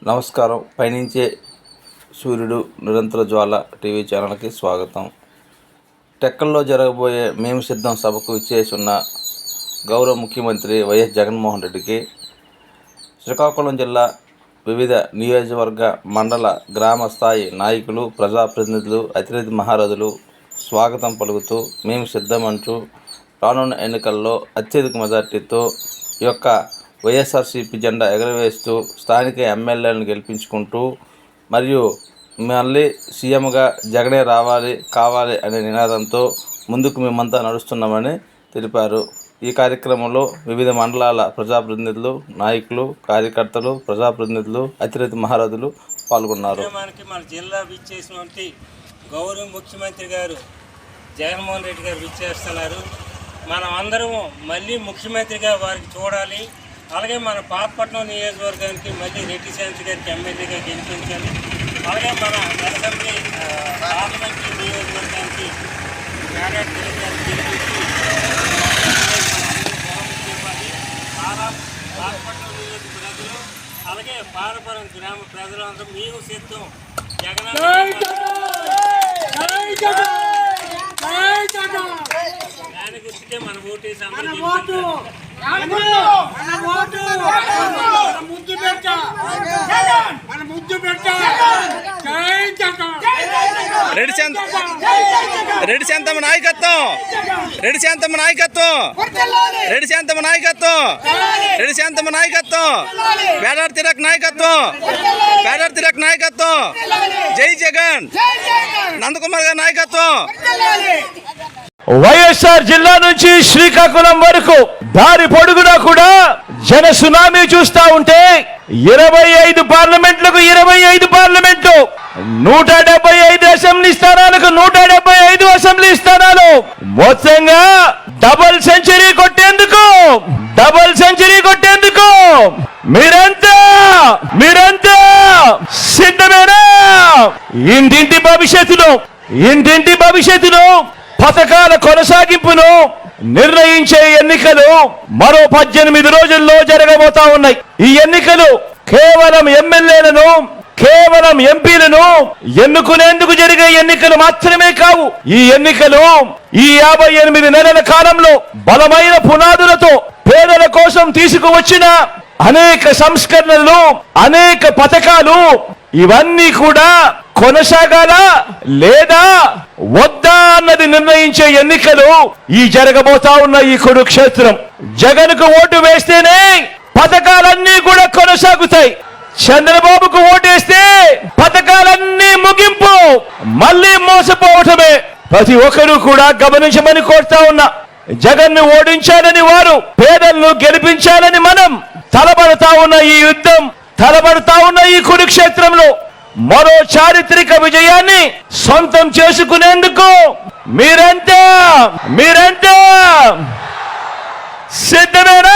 నమస్కారం. పయనించే సూర్యుడు నిరంతర జ్వాల టీవీ ఛానల్కి స్వాగతం. టెక్కల్లో జరగబోయే మేము సిద్ధం సభకు ఇచ్చేసున్న గౌరవ ముఖ్యమంత్రి వైఎస్ జగన్మోహన్ రెడ్డికి శ్రీకాకుళం జిల్లా వివిధ నియోజకవర్గ మండల గ్రామ స్థాయి నాయకులు, ప్రజాప్రతినిధులు, అతిథి మహారథులు స్వాగతం పలుకుతూ మేము సిద్ధమంటూ రానున్న ఎన్నికల్లో అత్యధిక మెజార్టీతో ఈ యొక్క వైఎస్ఆర్సీపీ జెండా ఎగరవేస్తూ స్థానిక ఎమ్మెల్యేలను గెలిపించుకుంటూ మరియు మళ్ళీ సీఎంగా జగనే కావాలి అనే నినాదంతో ముందుకు మేమంతా నడుస్తున్నామని తెలిపారు. ఈ కార్యక్రమంలో వివిధ మండలాల ప్రజాప్రతినిధులు, నాయకులు, కార్యకర్తలు, ప్రజాప్రతినిధులు, అతిథి మహారథులు పాల్గొన్నారు. మన జిల్లా విచ్చేసినటువంటి గౌరవ ముఖ్యమంత్రి గారు జగన్మోహన్ రెడ్డి గారు విచ్చేస్తున్నారు. మనం అందరము మళ్ళీ ముఖ్యమంత్రిగా వారికి చూడాలి. అలాగే మన పాతపట్నం నియోజకవర్గానికి మళ్ళీ రెడ్డి శాంతి గారికి ఎమ్మెల్యేగా గెలిపించాలి. అలాగే మన అసెంబ్లీ పార్లమెంటరీ నియోజకవర్గానికి క్యాడెట్ గారికి గెలిపించి పాతపట్నం నియోజక ప్రజలు అలాగే పాలపురం గ్రామ ప్రజలందరూ మేము సిద్ధం. దాని గుర్తుకే మన ఓటేసి అందరూ రెడ్డి శాంతమ్మ నాయకత్వం, రెడ్డి శాంతమ్మ నాయకత్వం, రెడ్డి శాంతమ్మ నాయకత్వం, రెడ్డి శాంతమ్మ నాయకత్వం, పేడార్ తిరక్ నాయకత్వం, పేడార్ తిరక్ నాయకత్వం, జై జగన్, నందకుమార్ గారి నాయకత్వం. వైఎస్ఆర్ జిల్లా నుంచి శ్రీకాకుళం వరకు దారి పొడుగునా కూడా జన సునామీ చూస్తా ఉంటే 25 పార్లమెంట్లకు 25 పార్లమెంట్లు, 175 అసెంబ్లీ స్థానాలకు 175 అసెంబ్లీ స్థానాలు, మొత్తంగా డబుల్ సెంచరీ కొట్టేందుకు మీరంతా సిద్ధమేనా? ఇంటింటి భవిష్యత్తులో పథకాల కొనసాగింపును నిర్ణయించే ఎన్నికలు మరో 18 రోజుల్లో జరగబోతా ఉన్నాయి. ఈ ఎన్నికలు కేవలం ఎమ్మెల్యేలను, కేవలం ఎంపీలను ఎన్నుకునేందుకు జరిగే ఎన్నికలు మాత్రమే కావు. ఈ ఎన్నికలు ఈ 58 నెలల కాలంలో బలమైన పునాదులతో పేదల కోసం తీసుకువచ్చిన అనేక సంస్కరణలు, అనేక పథకాలు ఇవన్నీ కూడా కొనసాగాలా లేదా వద్దా అన్నది నిర్ణయించే ఎన్నికలు ఈ జరగబోతా ఉన్న ఈ కురుక్షేత్రం. జగన్కు ఓటు వేస్తేనే పథకాలన్నీ కూడా కొనసాగుతాయి. చంద్రబాబుకు ఓటేస్తే పథకాలన్నీ ముగింపు, మళ్ళీ మోసపోవటమే. ప్రతి ఒక్కరూ కూడా గమనించమని కోరుతా ఉన్నా. జగన్ను ఓడించాలని వారు, పేదలను గెలిపించాలని మనం తలబడతా ఉన్న ఈ యుద్ధం, తలబడతా ఉన్న ఈ కురుక్షేత్రంలో మరో చారిత్రక విజయాన్ని సొంతం చేసుకునేందుకు మీరంతా సిద్ధమేనా?